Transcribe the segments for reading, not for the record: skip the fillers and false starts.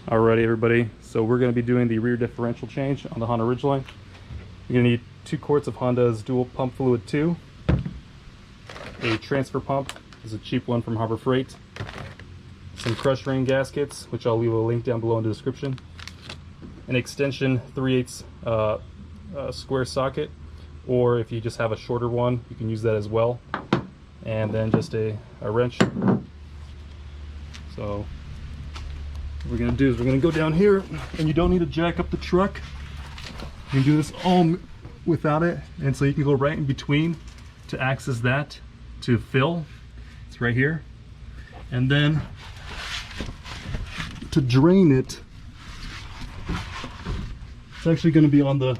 Alrighty everybody, so we're going to be doing the rear differential change on the Honda Ridgeline. You're going to need 2 quarts of Honda's dual pump fluid 2, a transfer pump, this is a cheap one from Harbor Freight, some crush ring gaskets, which I'll leave a link down below in the description, an extension 3/8 square socket, or if you just have a shorter one you can use that as well, and then just a wrench. So what we're going to do is we're going to go down here, and you don't need to jack up the truck. You can do this all without it, and so you can go right in between to access that to fill. It's right here. And then to drain it, it's actually going to be on the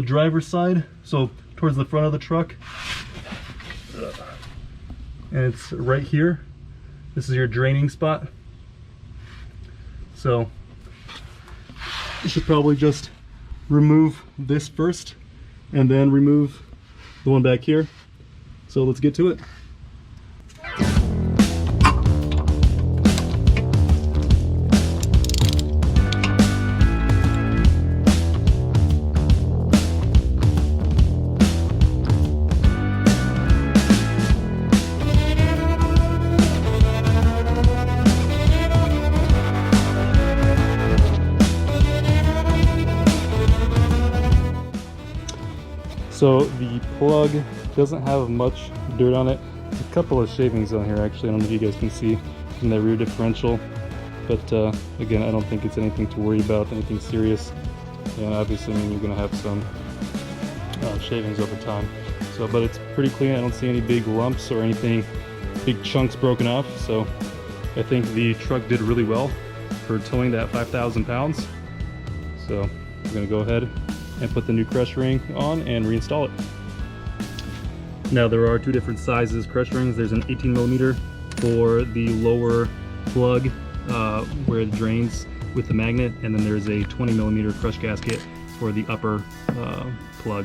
driver's side, so towards the front of the truck, and it's right here. This is your draining spot. So you should probably just remove this first and then remove the one back here. So let's get to it. So the plug doesn't have much dirt on it. There's a couple of shavings on here actually. I don't know if you guys can see in that rear differential, but again, I don't think it's anything to worry about, anything serious. And obviously, I mean, you're gonna have some shavings over time. So, but it's pretty clean. I don't see any big lumps or anything, big chunks broken off. So I think the truck did really well for towing that 5,000 pounds. So we're gonna go ahead and put the new crush ring on and reinstall it. Now there are 2 different sizes crush rings. There's an 18mm for the lower plug where it drains with the magnet, and then there's a 20mm crush gasket for the upper plug.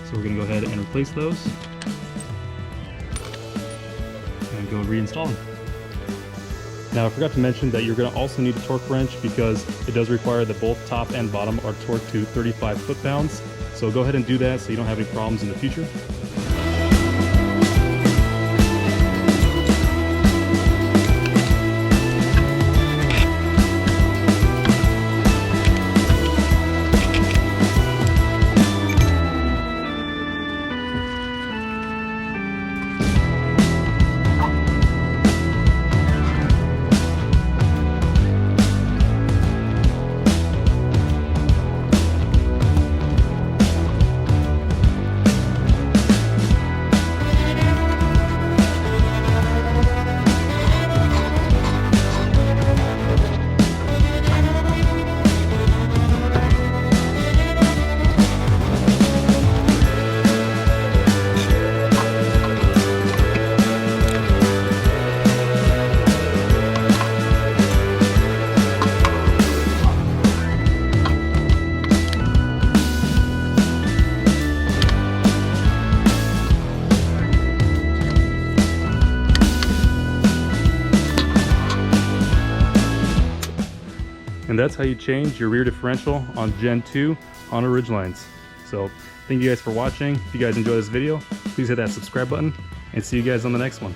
So we're gonna go ahead and replace those and go reinstall them. Now I forgot to mention that you're going to also need a torque wrench because it does require that both top and bottom are torqued to 35 foot-pounds. So go ahead and do that so you don't have any problems in the future. And that's how you change your rear differential on Gen 2 Honda Ridgelines. So thank you guys for watching. If you guys enjoyed this video, please hit that subscribe button, and see you guys on the next one.